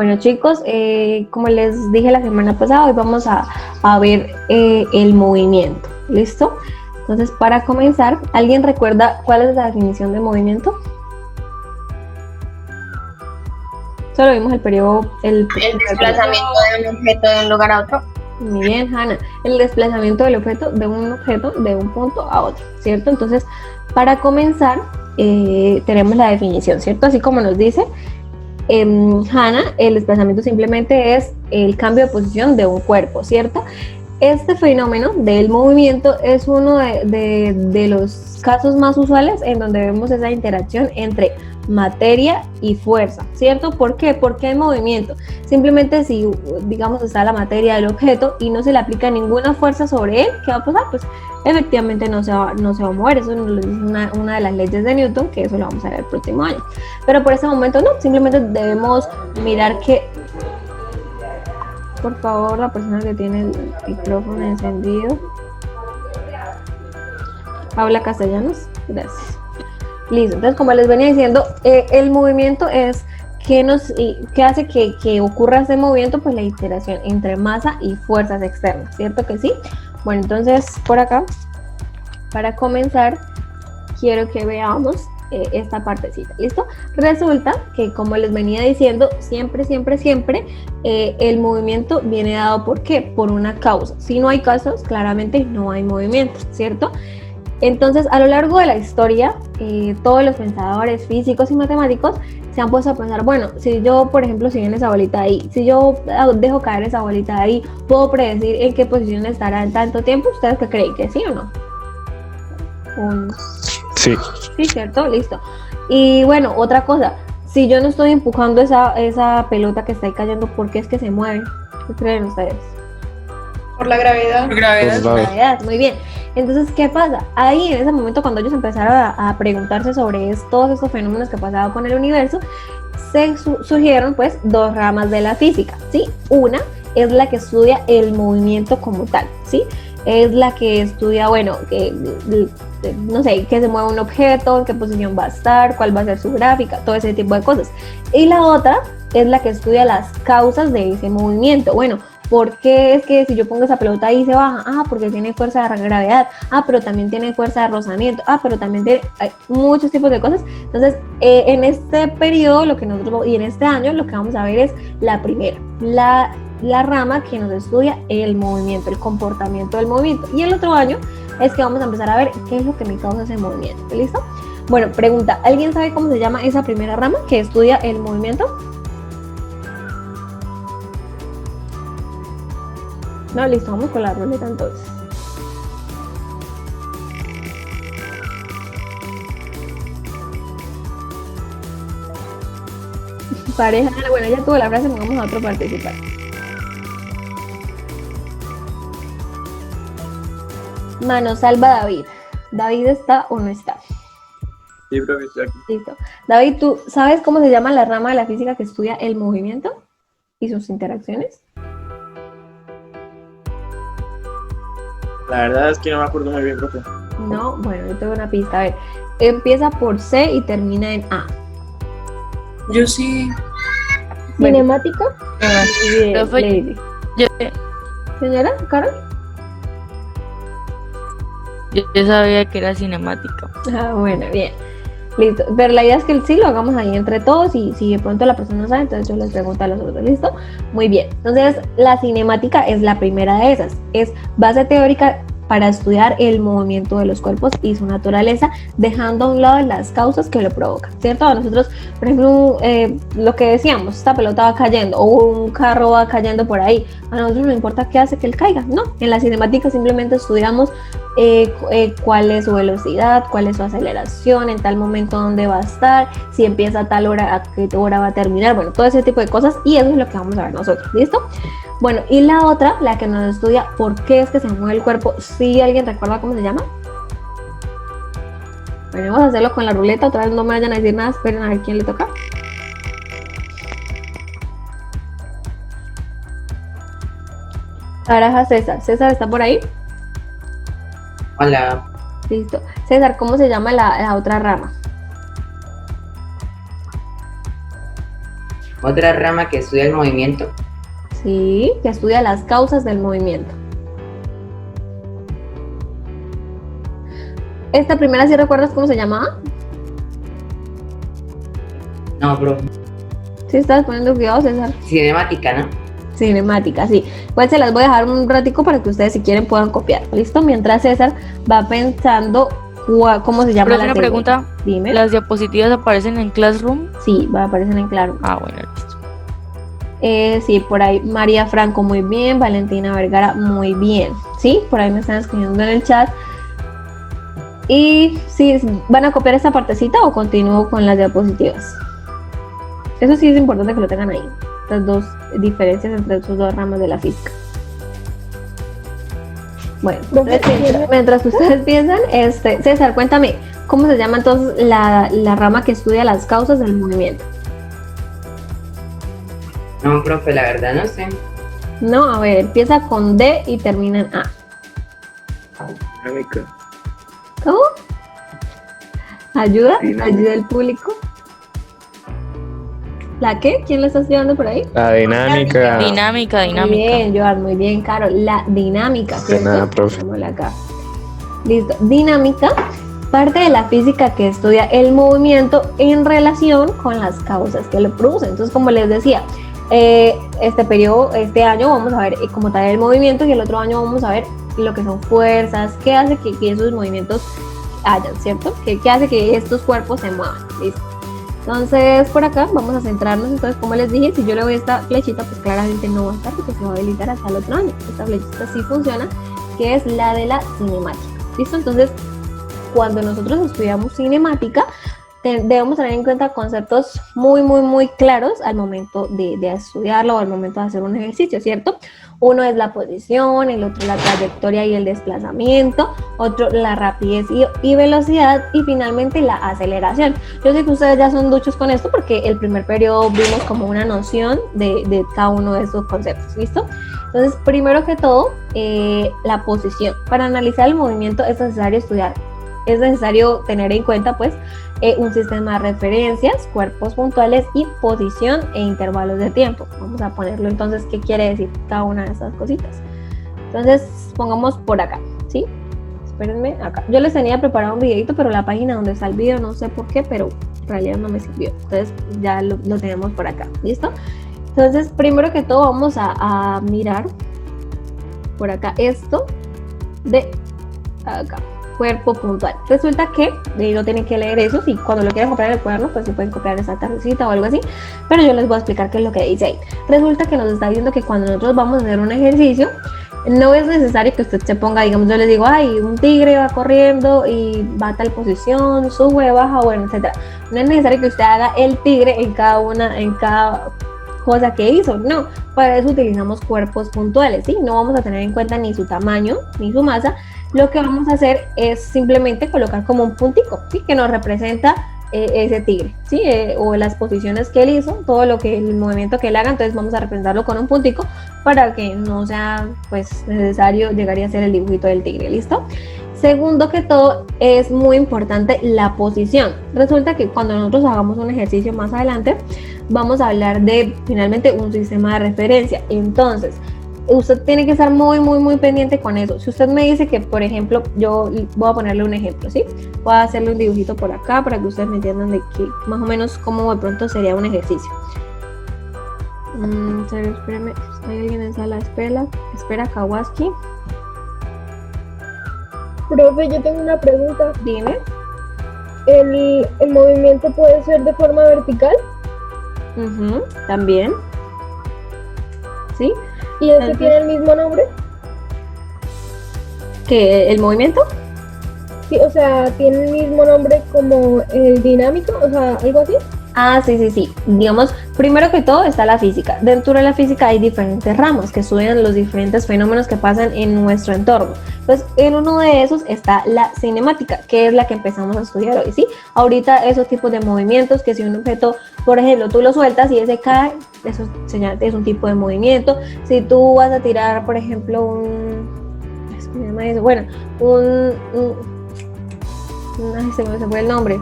Bueno chicos, como les dije la semana pasada, hoy vamos a ver el movimiento, ¿listo? Entonces, para comenzar, ¿alguien recuerda cuál es la definición de movimiento? Solo vimos el periodo... El desplazamiento de un objeto de un lugar a otro. Muy bien, Hanna. El desplazamiento del objeto de un punto a otro, ¿cierto? Entonces, para comenzar, tenemos la definición, ¿cierto? Así como nos dice Hanna, el desplazamiento simplemente es el cambio de posición de un cuerpo, ¿cierto? Este fenómeno del movimiento es uno de los casos más usuales en donde vemos esa interacción entre materia y fuerza, ¿cierto? ¿Por qué? Porque hay movimiento. Simplemente si, digamos, está la materia del objeto y no se le aplica ninguna fuerza sobre él, ¿qué va a pasar? Pues efectivamente no se va a mover. Eso es una de las leyes de Newton, que eso lo vamos a ver el próximo año. Pero por ese momento no, simplemente debemos mirar que... Por favor, la persona que tiene el micrófono encendido. Paula Castellanos, gracias. Listo, entonces como les venía diciendo, el movimiento es ¿qué hace que ocurra ese movimiento? Pues la interacción entre masa y fuerzas externas, ¿cierto que sí? Bueno, entonces por acá, para comenzar, quiero que veamos esta partecita, ¿listo? Resulta que, como les venía diciendo, siempre el movimiento viene dado ¿por qué? Por una causa. Si no hay causas, claramente no hay movimiento, ¿cierto? Entonces, a lo largo de la historia, todos los pensadores físicos y matemáticos se han puesto a pensar, bueno, si yo, por ejemplo, si viene esa bolita ahí, si yo dejo caer esa bolita ahí, ¿puedo predecir en qué posición estará en tanto tiempo? ¿Ustedes qué creen? ¿Que sí o no? Sí. Sí, ¿cierto? Listo. Y bueno, otra cosa, si yo no estoy empujando esa pelota que está ahí cayendo, ¿por qué es que se mueve? ¿Qué creen ustedes? Por la gravedad. Por gravedad. Muy bien. Entonces, ¿qué pasa? Ahí, en ese momento, cuando ellos empezaron a preguntarse sobre todos estos fenómenos que pasaban con el universo, surgieron, pues, dos ramas de la física, ¿sí? Una es la que estudia el movimiento como tal, ¿sí? Es la que estudia, bueno, no sé, que se mueve un objeto, en qué posición va a estar, cuál va a ser su gráfica, todo ese tipo de cosas. Y la otra es la que estudia las causas de ese movimiento. Bueno, ¿por qué es que si yo pongo esa pelota ahí se baja? Ah, porque tiene fuerza de gravedad. Ah, pero también tiene fuerza de rozamiento. Ah, pero también tiene muchos tipos de cosas. Entonces, en este periodo, y en este año, lo que vamos a ver es la primera, la rama que nos estudia el movimiento, el comportamiento del movimiento. Y el otro año es que vamos a empezar a ver qué es lo que me causa ese movimiento. ¿Listo? Bueno, pregunta, ¿alguien sabe cómo se llama esa primera rama que estudia el movimiento? No, listo, vamos con la ruleta entonces. Pareja, bueno, ya tuvo la frase, vamos a otro participante. Mano salva a David. ¿David está o no está? Sí, profesor. Listo. David, ¿tú sabes cómo se llama la rama de la física que estudia el movimiento y sus interacciones? La verdad es que no me acuerdo muy bien, profe. No, bueno, yo tengo una pista. A ver, empieza por C y termina en A. Yo sí. ¿Cinemática? Profe, Señora, Carol. yo sabía que era cinemática. Ah, bueno, bien. Listo. Pero la idea es que sí lo hagamos ahí entre todos y si de pronto la persona no sabe, entonces yo les pregunto a los otros. ¿Listo? Muy bien. Entonces, la cinemática es la primera de esas. Es base teórica para estudiar el movimiento de los cuerpos y su naturaleza, dejando a un lado las causas que lo provocan, ¿cierto? A nosotros, por ejemplo, lo que decíamos, esta pelota va cayendo o un carro va cayendo por ahí, a nosotros no importa qué hace que él caiga, no, en la cinemática simplemente estudiamos cuál es su velocidad, cuál es su aceleración, en tal momento dónde va a estar, si empieza a tal hora, a qué hora va a terminar, bueno, todo ese tipo de cosas, y eso es lo que vamos a ver nosotros, ¿listo? Bueno, y la otra, la que nos estudia por qué es que se mueve el cuerpo, ¿sí alguien recuerda cómo se llama? Bueno, vamos a hacerlo con la ruleta, otra vez no me vayan a decir nada, esperen a ver quién le toca. Baraja César. ¿César está por ahí? Hola. Listo. César, ¿cómo se llama la otra rama? Otra rama que estudia el movimiento. Sí, que estudia las causas del movimiento. Esta primera, ¿sí recuerdas cómo se llamaba? No, bro. Sí, estás poniendo cuidado, César. Cinemática, ¿no? Cinemática, sí. Igual se las voy a dejar un ratico para que ustedes si quieren puedan copiar. ¿Listo? Mientras César va pensando cómo se llama Profe, la una segunda. pregunta. Dime. ¿Las diapositivas aparecen en Classroom? Sí, va a aparecer en claro. Ah, bueno, listo. Sí, por ahí María Franco muy bien, Valentina Vergara muy bien. Sí, por ahí me están escribiendo en el chat. Y si van a copiar esta partecita o continúo con las diapositivas. Eso sí es importante que lo tengan ahí. Estas dos diferencias entre sus dos ramas de la física. Bueno, mientras ustedes piensan, César, cuéntame, ¿cómo se llama entonces la rama que estudia las causas del movimiento? No, profe, la verdad no sé. No, a ver, empieza con D y termina en A. Dinámica. ¿Cómo? ¿Ayuda? Dinámica. ¿Ayuda el público? ¿La qué? ¿Quién lo está estudiando por ahí? La dinámica. Dinámica. Muy bien, Joan, muy bien, Caro. La dinámica, De ¿cierto? nada, profe. Pongámosla acá. Listo. Dinámica, parte de la física que estudia el movimiento en relación con las causas que lo producen. Entonces, como les decía, este año vamos a ver como tal el movimiento y el otro año vamos a ver lo que son fuerzas, qué hace que esos movimientos hayan, ¿cierto? ¿Qué hace que estos cuerpos se muevan? ¿Listo? Entonces, por acá vamos a centrarnos. Entonces, como les dije, si yo le doy esta flechita, pues claramente no va a estar porque se va a habilitar hasta el otro año. Esta flechita sí funciona, que es la de la cinemática. ¿Listo? Entonces, cuando nosotros estudiamos cinemática, debemos tener en cuenta conceptos muy claros al momento de estudiarlo o al momento de hacer un ejercicio, ¿cierto? Uno es la posición, el otro la trayectoria y el desplazamiento, otro la rapidez y velocidad y finalmente la aceleración. Yo sé que ustedes ya son duchos con esto porque el primer periodo vimos como una noción de cada uno de estos conceptos, ¿listo? Entonces, primero que todo, la posición. Para analizar el movimiento es necesario estudiar, es necesario tener en cuenta pues un sistema de referencias, cuerpos puntuales y posición e intervalos de tiempo. Vamos a ponerlo entonces, ¿qué quiere decir cada una de estas cositas? Entonces, pongamos por acá, ¿sí? Espérenme, acá. Yo les tenía preparado un videito, pero la página donde está el video, no sé por qué, pero en realidad no me sirvió. Entonces, ya lo tenemos por acá, ¿listo? Entonces, primero que todo, vamos a mirar por acá esto de acá. Cuerpo puntual. Resulta que no tienen que leer eso, y cuando lo quieran copiar en el cuaderno, pues se pueden copiar esa tardecita o algo así, pero yo les voy a explicar qué es lo que dice ahí. Resulta que nos está diciendo que cuando nosotros vamos a hacer un ejercicio, no es necesario que usted se ponga, digamos, yo les digo, ay, un tigre va corriendo y va a tal posición, sube, baja, bueno, etcétera. No es necesario que usted haga el tigre en cada cosa que hizo, no, para eso utilizamos cuerpos puntuales, ¿sí? No vamos a tener en cuenta ni su tamaño, ni su masa. Lo que vamos a hacer es simplemente colocar como un puntico, ¿sí? Que nos representa ese tigre, ¿sí? O las posiciones que él hizo, todo lo que el movimiento que él haga, entonces vamos a representarlo con un puntico para que no sea pues necesario llegar a hacer el dibujito del tigre, ¿listo? Segundo que todo, es muy importante la posición. Resulta que cuando nosotros hagamos un ejercicio más adelante, vamos a hablar de finalmente un sistema de referencia. Entonces, usted tiene que estar muy pendiente con eso. Si usted me dice que, por ejemplo, yo voy a ponerle un ejemplo, ¿sí? Voy a hacerle un dibujito por acá para que ustedes me entiendan de qué, más o menos cómo de pronto sería un ejercicio. Espérame, hay alguien en sala de espera, Kawaski. Profe, yo tengo una pregunta. Dime. ¿El movimiento puede ser de forma vertical? También. ¿Sí? ¿Y ese tiene el mismo nombre? ¿Que el movimiento? Sí, o sea, tiene el mismo nombre como el dinámico, o sea, algo así. Ah, sí. Digamos, primero que todo está la física. Dentro de la física hay diferentes ramas que estudian los diferentes fenómenos que pasan en nuestro entorno. Entonces, en uno de esos está la cinemática, que es la que empezamos a estudiar hoy, ¿sí? Ahorita esos tipos de movimientos, que si un objeto, por ejemplo, tú lo sueltas y ese cae, eso es un tipo de movimiento. Si tú vas a tirar, por ejemplo, ay, se me fue el nombre.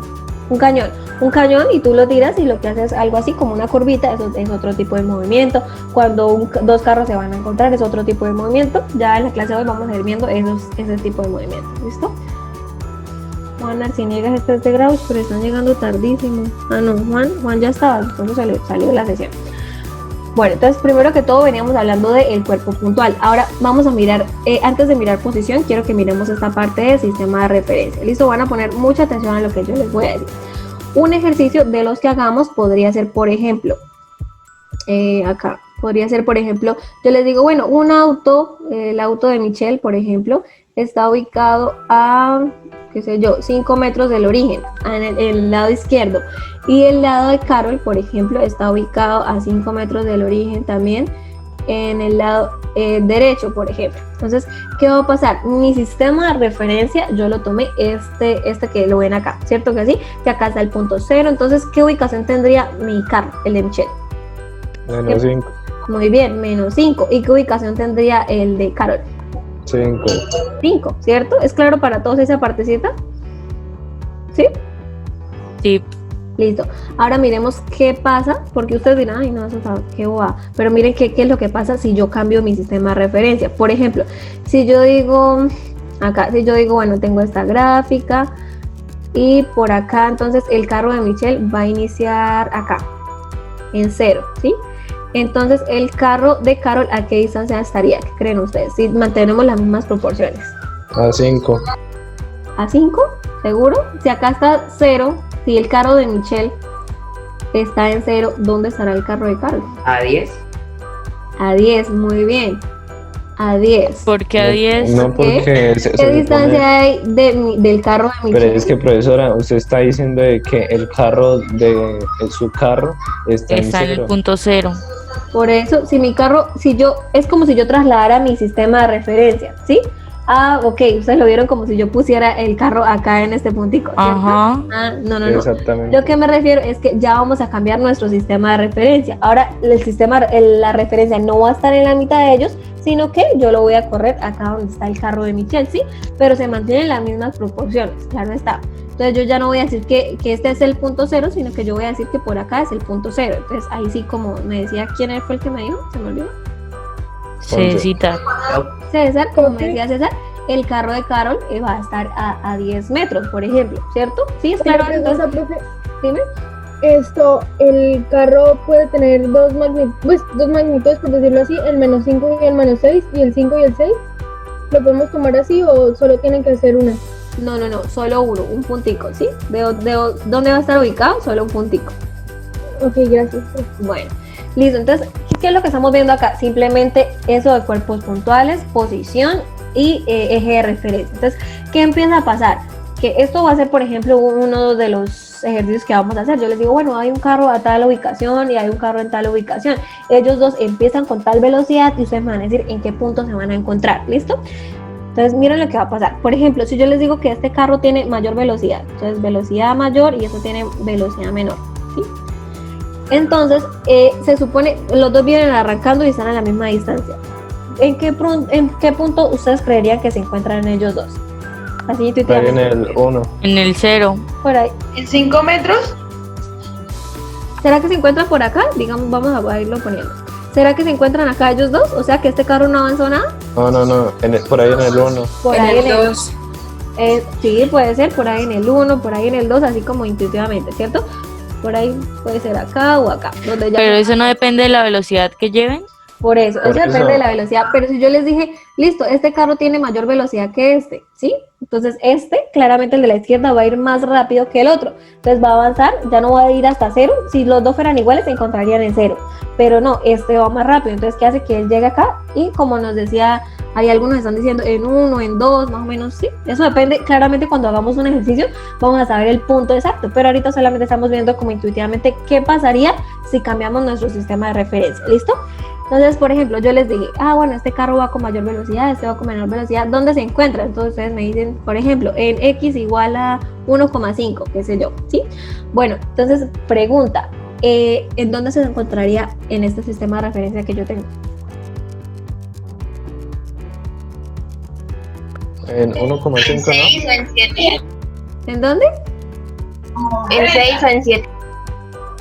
Un cañón. un cañón y tú lo tiras y lo que haces es algo así como una curvita, eso es otro tipo de movimiento. Cuando dos carros se van a encontrar es otro tipo de movimiento. Ya en la clase de hoy vamos a ir viendo ese tipo de movimientos, ¿listo? Juan Arciniegas está de Grauch, pero están llegando tardísimo. Ah, no, Juan ya estaba, entonces salió de la sesión. Bueno, entonces primero que todo veníamos hablando del cuerpo puntual. Ahora vamos a mirar, antes de mirar posición, quiero que miremos esta parte del sistema de referencia. Listo, van a poner mucha atención a lo que yo les voy a decir. Un ejercicio de los que hagamos podría ser, por ejemplo, acá, podría ser, por ejemplo, yo les digo, bueno, un auto, el auto de Michelle, por ejemplo, está ubicado a, qué sé yo, 5 metros del origen, en el lado izquierdo. Y el lado de Carol, por ejemplo, está ubicado a 5 metros del origen también, en el lado derecho, por ejemplo. Entonces, ¿qué va a pasar? Mi sistema de referencia, yo lo tomé este que lo ven acá, ¿cierto que sí? Que acá está el punto 0. Entonces, ¿qué ubicación tendría mi carro, el de Michelle? Menos 5. Muy bien, menos 5. ¿Y qué ubicación tendría el de Carol? 5. 5, ¿cierto? ¿Es claro para todos esa partecita? ¿Sí? Sí. Listo. Ahora miremos qué pasa, porque ustedes dirán, ay no, eso está, qué boba. Pero miren qué es lo que pasa si yo cambio mi sistema de referencia. Por ejemplo, si yo digo, acá, si yo digo, bueno, tengo esta gráfica y por acá, entonces el carro de Michelle va a iniciar acá, en 0, ¿sí? Entonces el carro de Carol, ¿a qué distancia estaría? ¿Qué creen ustedes? Si mantenemos las mismas proporciones. A 5. ¿A 5? ¿Seguro? Si acá está 0, si el carro de Michelle está en 0, ¿dónde estará el carro de Carol? A 10. A 10, muy bien. A 10. ¿Por qué a 10? No, porque ¿Qué distancia hay del carro de Michelle? Pero es que, profesora, usted está diciendo de que el carro de su carro está en Está en el 0. punto 0. Por eso, si mi carro, es como si yo trasladara mi sistema de referencia, ¿sí? Ah, ok, ustedes lo vieron como si yo pusiera el carro acá en este puntico, ¿cierto? Ajá. Ah, no. Exactamente. Lo que me refiero es que ya vamos a cambiar nuestro sistema de referencia. Ahora, la referencia no va a estar en la mitad de ellos, sino que yo lo voy a correr acá donde está el carro de Michelle, ¿sí? Pero se mantienen las mismas proporciones, claro está. Entonces yo ya no voy a decir que este es el punto 0, sino que yo voy a decir que por acá es el punto 0. Entonces ahí sí, como me decía, ¿quién fue el que me dijo? Se me olvidó. César. César, como me decía César, el carro de Carol va a estar a 10 metros, por ejemplo, ¿cierto? Sí, es claro. Entonces, Profe, dime. el carro puede tener dos magnitudes, por decirlo así, el menos 5 y el menos 6, y el 5 y el 6. ¿Lo podemos tomar así o solo tienen que ser una? No, solo uno, un puntico, ¿sí? ¿Dónde va a estar ubicado? Solo un puntico. Ok, gracias. Bueno, listo. Entonces, ¿qué es lo que estamos viendo acá? Simplemente eso de cuerpos puntuales, posición y eje de referencia. Entonces, ¿qué empieza a pasar? Que esto va a ser, por ejemplo, uno de los ejercicios que vamos a hacer. Yo les digo, bueno, hay un carro a tal ubicación y hay un carro en tal ubicación. Ellos dos empiezan con tal velocidad y ustedes me van a decir en qué punto se van a encontrar, ¿listo? Entonces, miren lo que va a pasar. Por ejemplo, si yo les digo que este carro tiene mayor velocidad, entonces velocidad mayor y esto tiene velocidad menor, ¿sí? Entonces, se supone, los dos vienen arrancando y están a la misma distancia. ¿En qué punto ustedes creerían que se encuentran ellos dos? Así Está en el 1. En el 0. Por ahí. ¿En 5 metros? ¿Será que se encuentran por acá? Digamos, vamos a irlo poniendo. ¿Será que se encuentran acá ellos dos? O sea, que este carro no avanzó nada. No, por ahí en el 1. Por ahí en el 2. Sí, puede ser por ahí en el 1, por ahí en el 2, así como intuitivamente, ¿cierto? Por ahí puede ser acá o acá. Donde ya Pero eso no depende de la velocidad que lleven. Por eso depende de la velocidad. Pero si yo les dije, listo, este carro tiene mayor velocidad que este, ¿sí? Entonces claramente el de la izquierda va a ir más rápido que el otro. Entonces va a avanzar, ya no va a ir hasta 0. Si los dos fueran iguales, se encontrarían en 0. Pero no, este va más rápido. Entonces, ¿qué hace? Que él llegue acá y como nos decía, hay algunos que están diciendo en 1, en 2, más o menos, sí. Eso depende, claramente cuando hagamos un ejercicio vamos a saber el punto exacto. Pero ahorita solamente estamos viendo como intuitivamente qué pasaría si cambiamos nuestro sistema de referencia. ¿Listo? Entonces, por ejemplo, yo les dije, bueno, este carro va con mayor velocidad, este va con menor velocidad, ¿dónde se encuentra? Entonces ustedes me dicen, por ejemplo, en X igual a 1,5, qué sé yo, ¿sí? Bueno, entonces, pregunta, ¿en dónde se encontraría en este sistema de referencia que yo tengo? En 1,5, ¿En 6 o en 7? ¿En dónde? En 6 o en 7.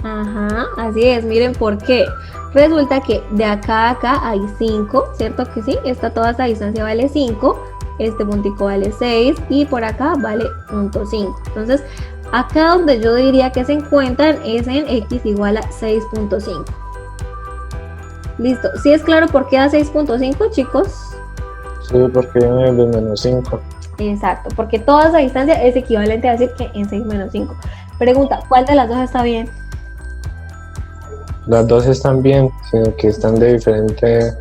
Ajá, así es, miren por qué. Resulta que de acá a acá hay 5, ¿cierto que sí? Toda esta distancia vale 5, este puntico vale 6 y por acá vale 0.5. Entonces, acá donde yo diría que se encuentran es en x igual a 6.5. Listo, ¿sí es claro por qué da 6.5, chicos? Sí, porque viene de menos 5. Exacto, porque toda esa distancia es equivalente a decir que en 6 menos 5. Pregunta, ¿cuál de las dos está bien? Las dos están bien, sino que están de diferente...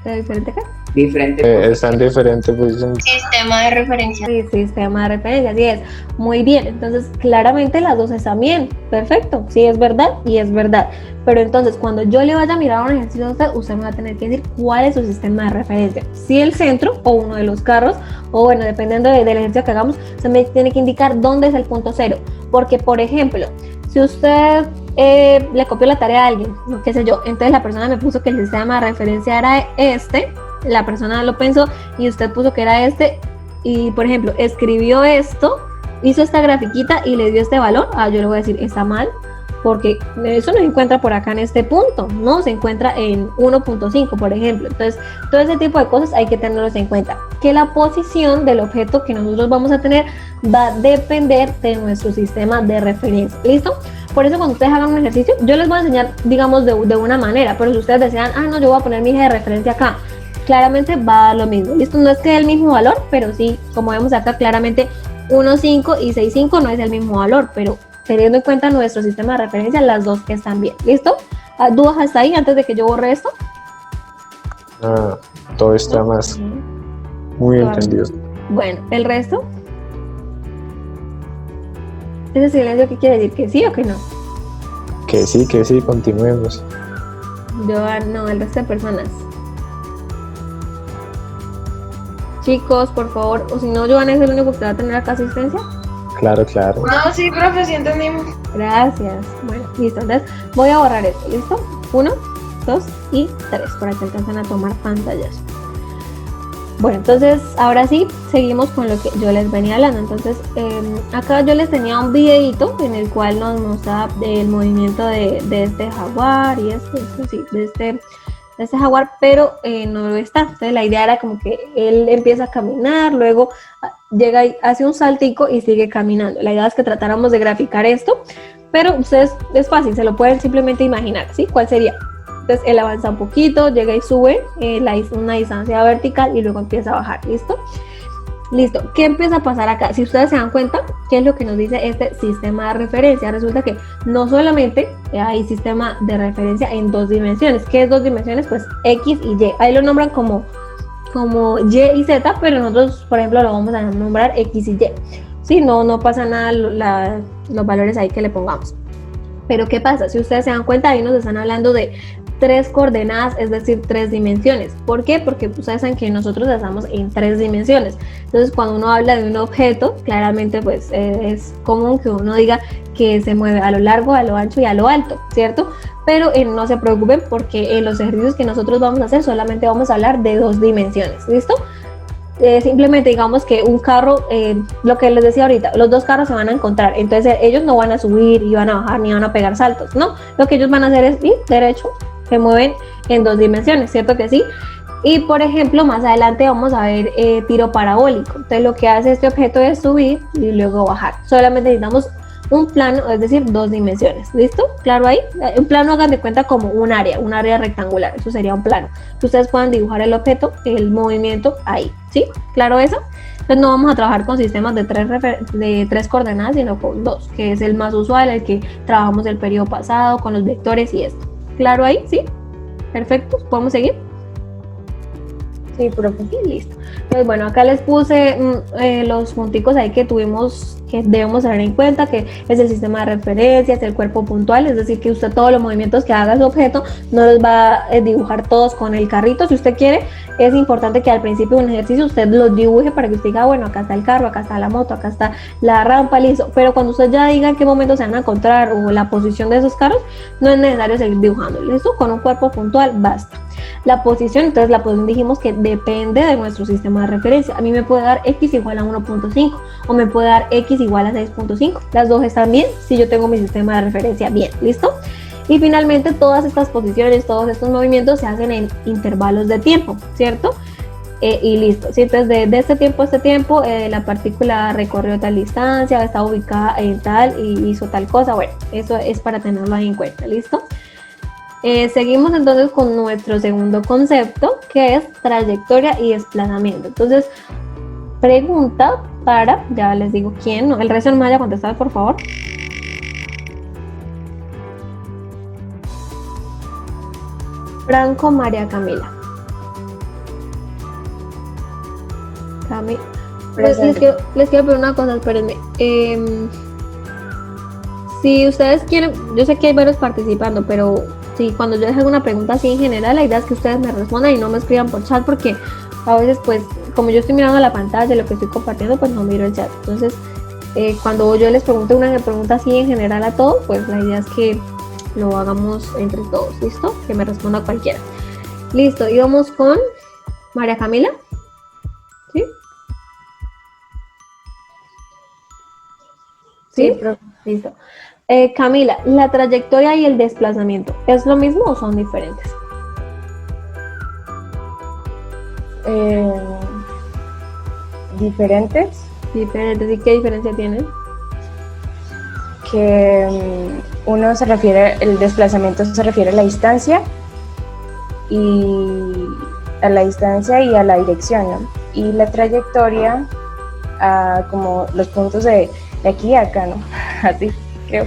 ¿De diferente qué? Diferente. están diferente posición. Sistema de referencia. Sí, sistema de referencia, así es. Muy bien, entonces claramente las dos están bien. Perfecto, sí es verdad y es verdad. Pero entonces cuando yo le vaya a mirar un ejercicio a usted me va a tener que decir cuál es su sistema de referencia. Si el centro o uno de los carros, o bueno, dependiendo del ejercicio que hagamos, se me tiene que indicar dónde es el punto cero. Porque, por ejemplo, si usted le copió la tarea a alguien, no qué sé yo, entonces la persona me puso que el sistema de referencia era este, la persona lo pensó y usted puso que era este y por ejemplo escribió esto, hizo esta grafiquita y le dio este valor, yo le voy a decir está mal porque eso no se encuentra por acá en este punto, no se encuentra en 1.5 por ejemplo. Entonces todo ese tipo de cosas hay que tenerlos en cuenta, que la posición del objeto que nosotros vamos a tener va a depender de nuestro sistema de referencia. ¿Listo? Por eso cuando ustedes hagan un ejercicio, yo les voy a enseñar, digamos, de una manera, pero si ustedes desean, no, yo voy a poner mi eje de referencia acá, claramente va a dar lo mismo. ¿Listo? No es que dé el mismo valor, pero sí, como vemos acá, claramente 1.5 y 6.5 no es el mismo valor, pero teniendo en cuenta nuestro sistema de referencia, las dos que están bien. ¿Listo? ¿Dudas hasta ahí antes de que yo borre esto? Todo está más muy entendido. Bueno, ¿el resto? ¿Ese silencio qué quiere decir? ¿Que sí o que no? Que sí, continuemos. Yo no, el resto de personas. Chicos, por favor, o si no, Joana es el único que va a tener acá asistencia. Claro. No, sí, profe, sí entendimos. Gracias. Bueno, listo. Entonces voy a borrar esto. ¿Listo? 1, 2 y 3 para que alcancen a tomar pantallas. Bueno, entonces ahora sí, seguimos con lo que yo les venía hablando. Entonces, acá yo les tenía un videito en el cual nos mostraba el movimiento de este jaguar y de este jaguar, pero no lo está. Entonces la idea era como que él empieza a caminar, luego llega y hace un saltico y sigue caminando. La idea es que tratáramos de graficar esto, pero ustedes es fácil, se lo pueden simplemente imaginar, ¿sí? ¿Cuál sería? Entonces él avanza un poquito, llega y sube una distancia vertical y luego empieza a bajar, ¿listo? Listo, ¿qué empieza a pasar acá? Si ustedes se dan cuenta, ¿qué es lo que nos dice este sistema de referencia? Resulta que no solamente hay sistema de referencia en 2 dimensiones. ¿Qué es 2 dimensiones? Pues X y Y. Ahí lo nombran como Y y Z, pero nosotros, por ejemplo, lo vamos a nombrar X y Y. Sí, no pasa nada los valores ahí que le pongamos. Pero ¿qué pasa? Si ustedes se dan cuenta, ahí nos están hablando de 3 coordenadas, es decir, 3 dimensiones. ¿Por qué? Porque ustedes saben que nosotros estamos en 3 dimensiones. Entonces, cuando uno habla de un objeto, claramente pues es común que uno diga que se mueve a lo largo, a lo ancho y a lo alto, ¿cierto? Pero no se preocupen porque en los ejercicios que nosotros vamos a hacer solamente vamos a hablar de 2 dimensiones, ¿listo? Simplemente digamos que un carro, lo que les decía ahorita, los 2 carros se van a encontrar, entonces ellos no van a subir y van a bajar ni van a pegar saltos, no, lo que ellos van a hacer es ir derecho, se mueven en 2 dimensiones, ¿cierto que sí? Y por ejemplo, más adelante vamos a ver tiro parabólico, entonces lo que hace este objeto es subir y luego bajar, solamente necesitamos un plano, es decir, 2 dimensiones, ¿listo? ¿Claro ahí? Un plano, hagan de cuenta como un área rectangular, eso sería un plano, que ustedes puedan dibujar el objeto, el movimiento ahí, ¿sí? ¿Claro eso? Entonces no vamos a trabajar con sistemas de 3 coordenadas, sino con 2, que es el más usual, el que trabajamos el periodo pasado, con los vectores y esto. ¿Claro ahí? ¿Sí? Perfecto, ¿podemos seguir? Sí, profe, sí, listo. Entonces, bueno, acá les puse los punticos ahí que debemos tener en cuenta, que es el sistema de referencia, es el cuerpo puntual, es decir, que usted todos los movimientos que haga su objeto no los va a dibujar todos con el carrito. Si usted quiere, es importante que al principio de un ejercicio usted los dibuje para que usted diga, bueno, acá está el carro, acá está la moto, acá está la rampa, listo. Pero cuando usted ya diga en qué momento se van a encontrar o la posición de esos carros, no es necesario seguir dibujando, listo. Con un cuerpo puntual basta. La posición, entonces la posición dijimos que depende de nuestro sistema de referencia. A mí me puede dar x igual a 1.5 o me puede dar x igual a 6.5. Las dos están bien si yo tengo mi sistema de referencia bien, ¿listo? Y finalmente todas estas posiciones, todos estos movimientos se hacen en intervalos de tiempo, ¿cierto? Y listo, ¿sí? Entonces de este tiempo a este tiempo la partícula recorrió tal distancia, está ubicada en tal y hizo tal cosa. Bueno, eso es para tenerlo ahí en cuenta, ¿listo? Seguimos entonces con nuestro segundo concepto, que es trayectoria y desplazamiento. Entonces, pregunta para, ya les digo quién, no, el resto no me vaya a contestar, por favor. Franco María Camila. Les quiero pedir una cosa, espérenme. Si ustedes quieren, yo sé que hay varios participando, pero si cuando yo les hago una pregunta así en general, la idea es que ustedes me respondan y no me escriban por chat, porque a veces, pues, como yo estoy mirando la pantalla, lo que estoy compartiendo, pues no miro el chat. Entonces, cuando yo les pregunto una pregunta así en general a todos, pues la idea es que lo hagamos entre todos, ¿listo? Que me responda cualquiera. Listo, y vamos con María Camila. ¿Sí? ¿Sí? Listo. Camila, ¿la trayectoria y el desplazamiento es lo mismo o son diferentes? Diferentes, Diferentes, ¿y qué diferencia tienen? que uno se refiere, el desplazamiento se refiere a la distancia y a la dirección, ¿no? Y la trayectoria a como los puntos de aquí a acá, ¿no? Así, creo.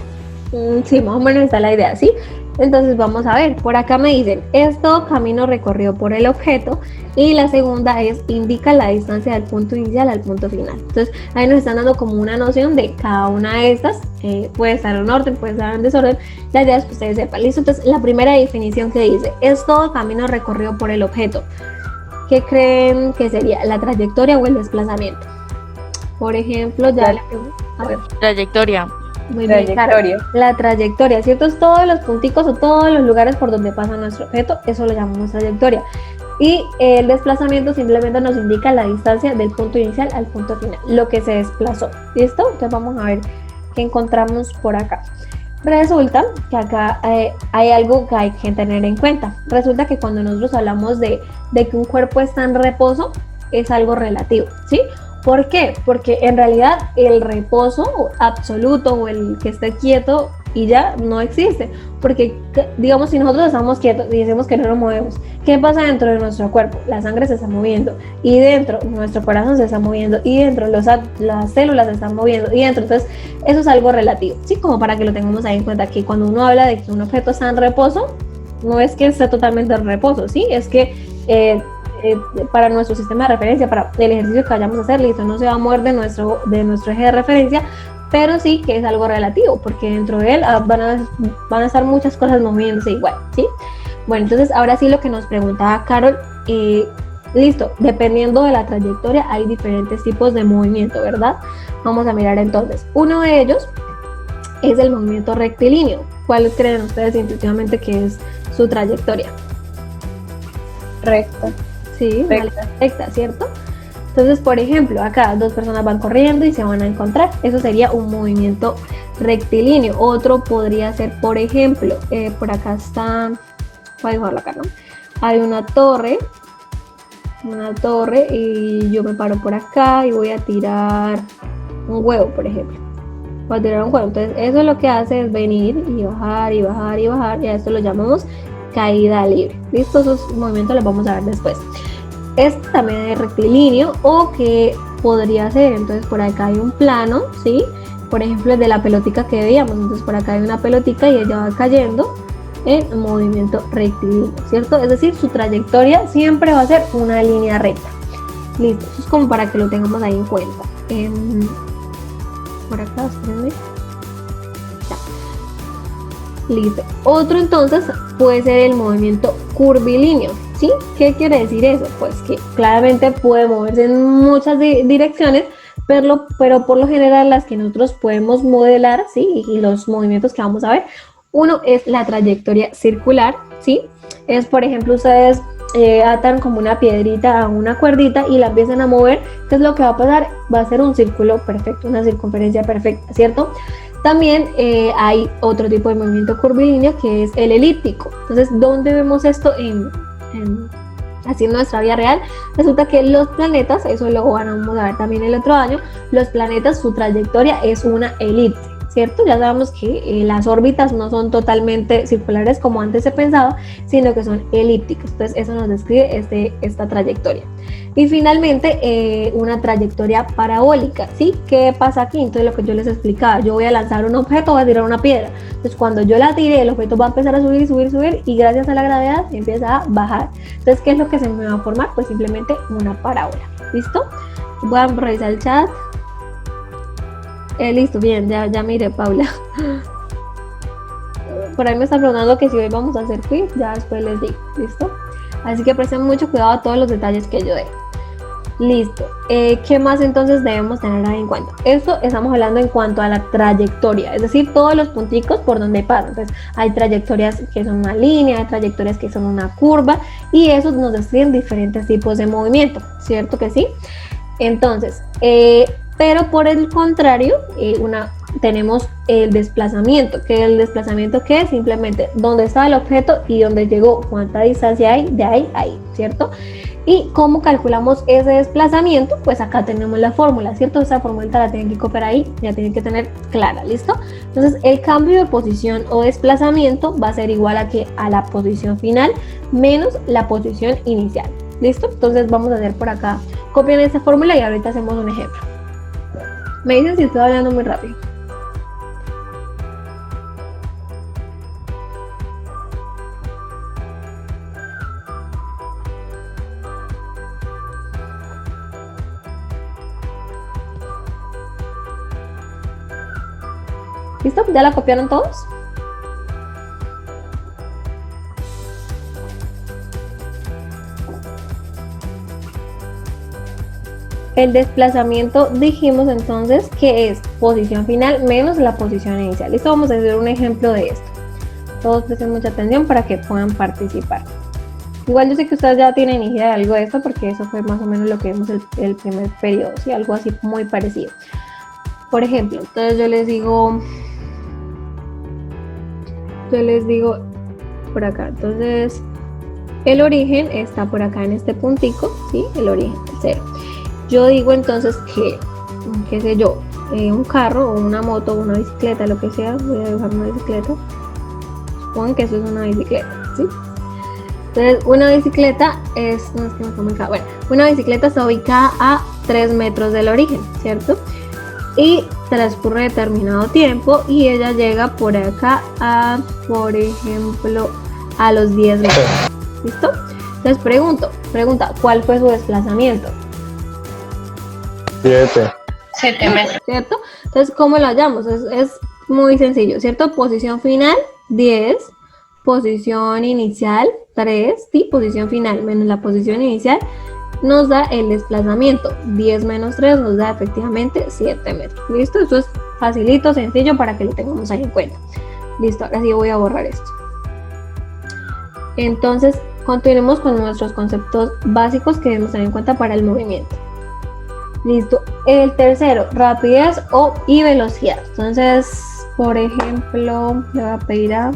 Sí, más o menos está la idea, ¿sí? Entonces vamos a ver, por acá me dicen, es todo camino recorrido por el objeto, y la segunda es, indica la distancia del punto inicial al punto final. Entonces ahí nos están dando como una noción de cada una de estas, puede estar en orden, puede estar en desorden, la idea es que ustedes sepan, ¿listo? Entonces la primera definición que dice, es todo camino recorrido por el objeto. ¿Qué creen que sería? ¿La trayectoria o el desplazamiento? Por ejemplo, ya le pregunto, a ver. Trayectoria. Muy bien, Trayectoria. claro. La trayectoria, ¿cierto? Es todos los punticos o todos los lugares por donde pasa nuestro objeto, eso lo llamamos trayectoria. Y el desplazamiento simplemente nos indica la distancia del punto inicial al punto final, lo que se desplazó, ¿listo? Entonces vamos a ver qué encontramos por acá. Resulta que acá hay algo que hay que tener en cuenta. Resulta que cuando nosotros hablamos de que un cuerpo está en reposo, es algo relativo, ¿sí? ¿Por qué? Porque en realidad el reposo absoluto o el que esté quieto y ya no existe. Porque, digamos, si nosotros estamos quietos y decimos que no nos movemos, ¿qué pasa dentro de nuestro cuerpo? La sangre se está moviendo y dentro nuestro corazón se está moviendo y dentro las células se están moviendo y dentro. Entonces, eso es algo relativo, ¿sí? Como para que lo tengamos ahí en cuenta, que cuando uno habla de que un objeto está en reposo, no es que esté totalmente en reposo, ¿sí? Es que para nuestro sistema de referencia, para el ejercicio que vayamos a hacer, listo, no se va a mover de nuestro eje de referencia, pero sí que es algo relativo, porque dentro de él van a estar muchas cosas moviéndose igual, ¿sí? Bueno, entonces ahora sí lo que nos preguntaba Carol, listo, dependiendo de la trayectoria hay diferentes tipos de movimiento, ¿verdad? Vamos a mirar entonces, uno de ellos es el movimiento rectilíneo. ¿Cuál creen ustedes intuitivamente que es su trayectoria? Recta. Sí, recta, ¿cierto? Entonces, por ejemplo, acá dos personas van corriendo y se van a encontrar. Eso sería un movimiento rectilíneo. Otro podría ser, por ejemplo, por acá está, voy a dibujarlo acá, ¿no? Hay una torre y yo me paro por acá y voy a tirar un huevo, por ejemplo. Voy a tirar un huevo. Entonces, eso lo que hace es venir y bajar y bajar y bajar, y a esto lo llamamos caída libre. ¿Listo? Esos movimientos los vamos a ver después. Este también es rectilíneo, o que podría ser, entonces por acá hay un plano, ¿sí? Por ejemplo, el de la pelotica que veíamos, entonces por acá hay una pelotica y ella va cayendo en movimiento rectilíneo, ¿cierto? Es decir, su trayectoria siempre va a ser una línea recta. Listo, eso es como para que lo tengamos ahí en cuenta. Por acá, espérenme. Listo. Otro entonces puede ser el movimiento curvilíneo, ¿sí? ¿Qué quiere decir eso? Pues que claramente puede moverse en muchas direcciones, pero por lo general las que nosotros podemos modelar, ¿sí? Y los movimientos que vamos a ver Uno es la trayectoria circular, ¿sí? Es, por ejemplo, ustedes atan como una piedrita a una cuerdita y la empiezan a mover. ¿Qué es lo que va a pasar? Va a ser un círculo perfecto, una circunferencia perfecta, ¿cierto? También hay otro tipo de movimiento curvilíneo que es el elíptico. Entonces, ¿dónde vemos esto así en nuestra vida real? Resulta que los planetas, eso lo vamos a ver también el otro año, los planetas, su trayectoria es una elipse, ¿cierto? Ya sabemos que las órbitas no son totalmente circulares como antes se pensaba, sino que son elípticas. Entonces eso nos describe esta trayectoria. Y finalmente una trayectoria parabólica, ¿sí? ¿Qué pasa aquí? Entonces lo que yo les explicaba, yo voy a lanzar un objeto, voy a tirar una piedra. Entonces cuando yo la tire, el objeto va a empezar a subir y subir, subir, y gracias a la gravedad empieza a bajar. Entonces, ¿qué es lo que se me va a formar? Pues simplemente una parábola. ¿Listo? Voy a revisar el chat. Listo, bien, ya miré, Paula. Por ahí me están preguntando que si hoy vamos a hacer quiz, ya después les digo, ¿listo? Así que presten mucho cuidado a todos los detalles que yo dé. Listo. ¿Qué más entonces debemos tener ahí en cuenta? Esto estamos hablando en cuanto a la trayectoria, es decir, todos los punticos por donde pasan. Entonces, hay trayectorias que son una línea, hay trayectorias que son una curva, y eso nos describen diferentes tipos de movimiento, ¿cierto que sí? Entonces, pero por el contrario, tenemos el desplazamiento, que el desplazamiento que es simplemente dónde está el objeto y dónde llegó, cuánta distancia hay de ahí a ahí, ¿cierto? Y cómo calculamos ese desplazamiento, pues acá tenemos la fórmula, ¿cierto? Esa fórmula la tienen que copiar ahí, ya tienen que tener clara, ¿listo? Entonces el cambio de posición o desplazamiento va a ser igual a la posición final menos la posición inicial, ¿listo? Entonces vamos a hacer por acá, copian esa fórmula y ahorita hacemos un ejemplo. Me dicen si estoy hablando muy rápido. ¿Listo? ¿Ya la copiaron todos? El desplazamiento dijimos entonces que es posición final menos la posición inicial. Listo, vamos a hacer un ejemplo de esto. Todos presten mucha atención para que puedan participar. Igual yo sé que ustedes ya tienen idea de algo de esto porque eso fue más o menos lo que vimos el primer periodo, ¿sí? Algo así muy parecido. Por ejemplo, entonces yo les digo por acá, entonces el origen está por acá en este puntico, ¿sí? El origen, el cero. Yo digo entonces que, qué sé yo, un carro o una moto o una bicicleta, lo que sea, voy a dibujar una bicicleta. Supongan que eso es una bicicleta, ¿sí? Entonces, una bicicleta una bicicleta está ubicada a 3 metros del origen, ¿cierto? Y transcurre determinado tiempo y ella llega por acá a, por ejemplo, a los 10 metros. ¿Listo? Entonces pregunta, ¿cuál fue su desplazamiento? 7 metros. ¿Cierto? Entonces, ¿cómo lo hallamos? Es muy sencillo, ¿cierto? Posición final, 10. Posición inicial, 3. Y posición final menos la posición inicial nos da el desplazamiento. 10 menos 3 nos da efectivamente 7 metros. ¿Listo? Eso es facilito, sencillo para que lo tengamos ahí en cuenta. Listo, ahora sí voy a borrar esto. Entonces, continuemos con nuestros conceptos básicos que debemos tener en cuenta para el movimiento. Listo. El tercero, rapidez y velocidad. Entonces, por ejemplo, le voy a pedir a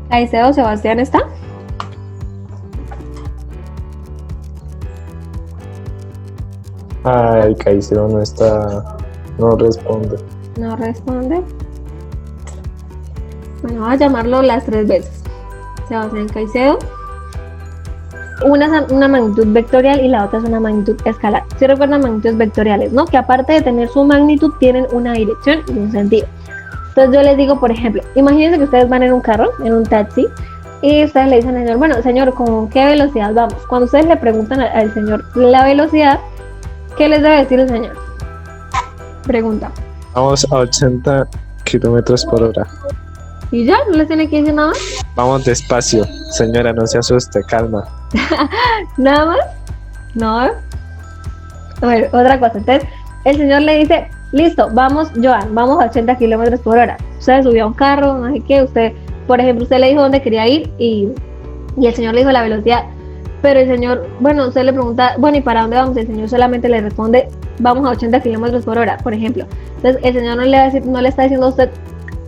Caicedo Sebastián, ¿está? Ay, Caicedo no está, no responde. No responde. Bueno, vamos a llamarlo las 3 veces. Sebastián Caicedo. Una es una magnitud vectorial y la otra es una magnitud escalar. Si recuerdan magnitudes vectoriales, ¿no? Que aparte de tener su magnitud, tienen una dirección y un sentido. Entonces yo les digo, por ejemplo, imagínense que ustedes van en un carro, en un taxi, y ustedes le dicen al señor, bueno, señor, ¿con qué velocidad vamos? Cuando ustedes le preguntan al señor la velocidad, ¿qué les debe decir el señor? Pregunta. Vamos a 80 kilómetros por hora. ¿Y ya? ¿No les tiene que decir nada más? Vamos despacio, señora, no se asuste, calma. ¿Nada más? No. A ver, otra cosa. Entonces, el señor le dice, listo, vamos, Joan, vamos a 80 kilómetros por hora. Usted subió a un carro, no sé qué, usted, por ejemplo, usted le dijo dónde quería ir y el señor le dijo la velocidad. Pero el señor, bueno, usted le pregunta, bueno, ¿y para dónde vamos? El señor solamente le responde, vamos a 80 kilómetros por hora, por ejemplo. Entonces, el señor no le va a decir, no le está diciendo a usted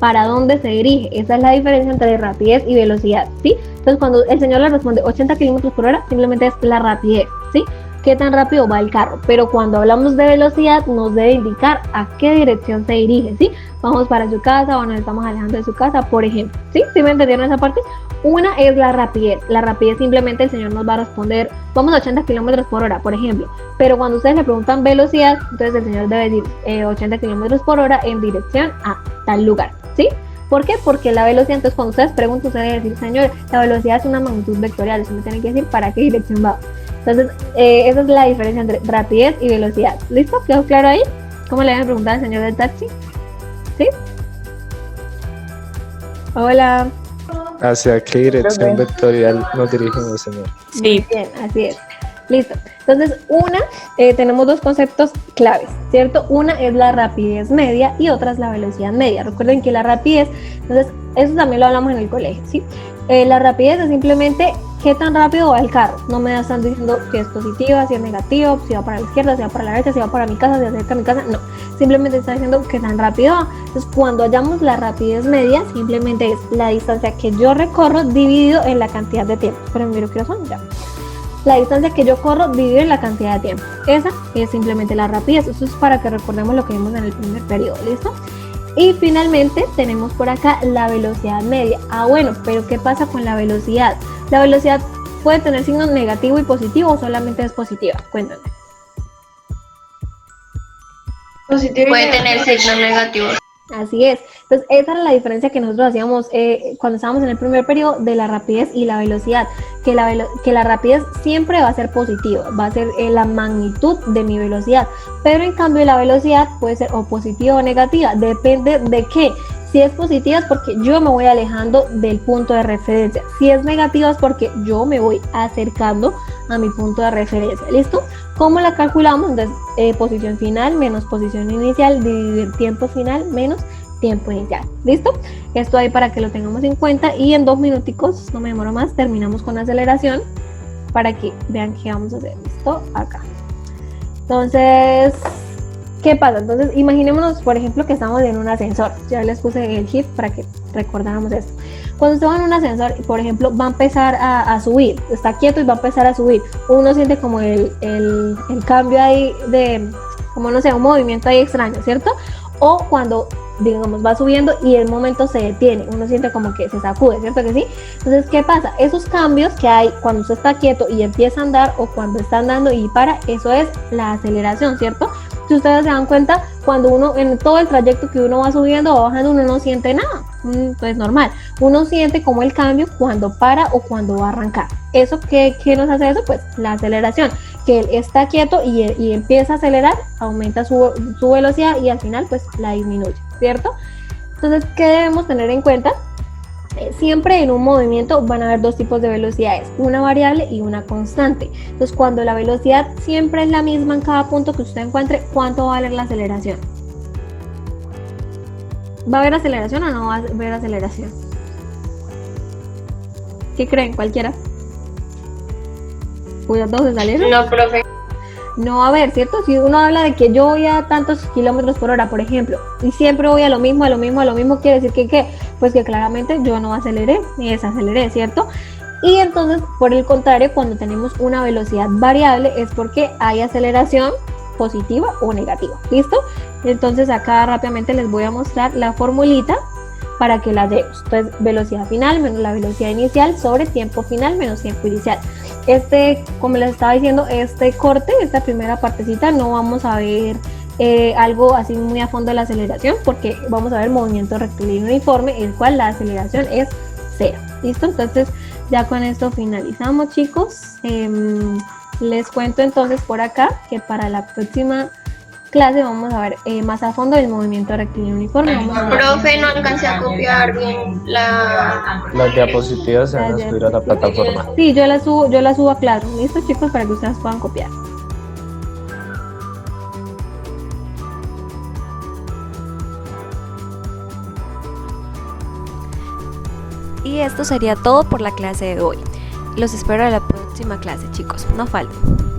para dónde se dirige. Esa es la diferencia entre rapidez y velocidad, ¿sí? Entonces, cuando el señor le responde 80 kilómetros por hora, simplemente es la rapidez, ¿sí? Qué tan rápido va el carro. Pero cuando hablamos de velocidad, nos debe indicar a qué dirección se dirige, ¿sí? Vamos para su casa o nos estamos alejando de su casa, por ejemplo, ¿sí? ¿Sí me entendieron esa parte? Una es la rapidez. La rapidez simplemente el señor nos va a responder, vamos a 80 kilómetros por hora, por ejemplo. Pero cuando ustedes le preguntan velocidad, entonces el señor debe decir 80 kilómetros por hora en dirección a tal lugar, ¿sí? ¿Por qué? Porque la velocidad, entonces cuando ustedes preguntan, ustedes deben decir, señor, la velocidad es una magnitud vectorial, eso me tienen que decir para qué dirección va. Entonces, esa es la diferencia entre rapidez y velocidad. ¿Listo? ¿Quedó claro ahí? ¿Cómo le habían preguntado al señor del taxi? ¿Sí? Hola. ¿Hacia qué dirección vectorial nos dirigimos, señor? Sí. Bien, así es. Listo. Entonces, tenemos dos conceptos claves, ¿cierto? Una es la rapidez media y otra es la velocidad media. Recuerden que la rapidez, entonces, eso también lo hablamos en el colegio, ¿sí? La rapidez es simplemente qué tan rápido va el carro. No me están diciendo si es positiva, si es negativa, si va para la izquierda, si va para la derecha, si va para mi casa, si acerca a mi casa. No, simplemente está diciendo qué tan rápido va. Entonces, cuando hallamos la rapidez media, simplemente es la distancia que yo recorro dividido en la cantidad de tiempo. Pero miro qué son ya. La distancia que yo corro dividido en la cantidad de tiempo. Esa es simplemente la rapidez. Eso es para que recordemos lo que vimos en el primer periodo, ¿listo? Y finalmente tenemos por acá la velocidad media. Ah, bueno, pero ¿qué pasa con la velocidad? La velocidad puede tener signos negativo y positivo o solamente es positiva. Cuéntame. Puede tener signos negativos. Así es. Entonces, esa era la diferencia que nosotros hacíamos cuando estábamos en el primer periodo de la rapidez y la velocidad. Que la rapidez siempre va a ser positiva, va a ser la magnitud de mi velocidad. Pero en cambio la velocidad puede ser o positiva o negativa. Depende de qué. Si es positiva es porque yo me voy alejando del punto de referencia. Si es negativa es porque yo me voy acercando a mi punto de referencia. ¿Listo? ¿Cómo la calculamos? Entonces, posición final menos posición inicial, dividir tiempo final menos tiempo inicial. ¿Listo? Esto ahí para que lo tengamos en cuenta y en 2 minuticos, no me demoro más, terminamos con la aceleración para que vean qué vamos a hacer. ¿Listo? Acá. Entonces, ¿qué pasa? Entonces, imaginémonos, por ejemplo, que estamos en un ascensor. Ya les puse el GIF para que recordáramos esto. Cuando usted va en un ascensor, por ejemplo, va a empezar a subir, está quieto y va a empezar a subir. Uno siente como el cambio ahí de, como no sé, un movimiento ahí extraño, ¿cierto? O cuando, digamos, va subiendo y el momento se detiene, uno siente como que se sacude, ¿cierto que sí? Entonces, ¿qué pasa? Esos cambios que hay cuando usted está quieto y empieza a andar o cuando está andando y para, eso es la aceleración, ¿cierto? Si ustedes se dan cuenta, cuando uno, en todo el trayecto que uno va subiendo o bajando, uno no siente nada, pues normal. Uno siente como el cambio cuando para o cuando va a arrancar. ¿Eso qué nos hace eso? Pues la aceleración, que él está quieto y empieza a acelerar, aumenta su velocidad y al final pues la disminuye, ¿cierto? Entonces, ¿qué debemos tener en cuenta? Siempre en un movimiento van a haber dos tipos de velocidades, una variable y una constante. Entonces, cuando la velocidad siempre es la misma en cada punto que usted encuentre, ¿cuánto va a valer la aceleración? ¿Va a haber aceleración o no va a haber aceleración? ¿Qué creen? ¿Cualquiera? ¿Cuidado, se salieron? No, profe. No va a haber, ¿cierto? Si uno habla de que yo voy a tantos kilómetros por hora, por ejemplo, y siempre voy a lo mismo, quiere decir que ¿qué? Pues que claramente yo no aceleré ni desaceleré, ¿cierto? Y entonces, por el contrario, cuando tenemos una velocidad variable es porque hay aceleración positiva o negativa, ¿listo? Entonces acá rápidamente les voy a mostrar la formulita para que la demos. Entonces, velocidad final menos la velocidad inicial sobre tiempo final menos tiempo inicial. Como les estaba diciendo, este corte, esta primera partecita, no vamos a ver algo así muy a fondo de la aceleración, porque vamos a ver movimiento rectilíneo uniforme, el cual la aceleración es 0. ¿Listo? Entonces, ya con esto finalizamos, chicos. Les cuento entonces por acá que para la próxima clase vamos a ver más a fondo el movimiento rectilíneo uniforme. Profe, no alcancé a copiar bien Las diapositivas se van a subir a la plataforma. Sí, yo la subo a Classroom. ¿Listo, chicos? Para que ustedes puedan copiar. Y esto sería todo por la clase de hoy. Los espero en la próxima clase, chicos. No falten.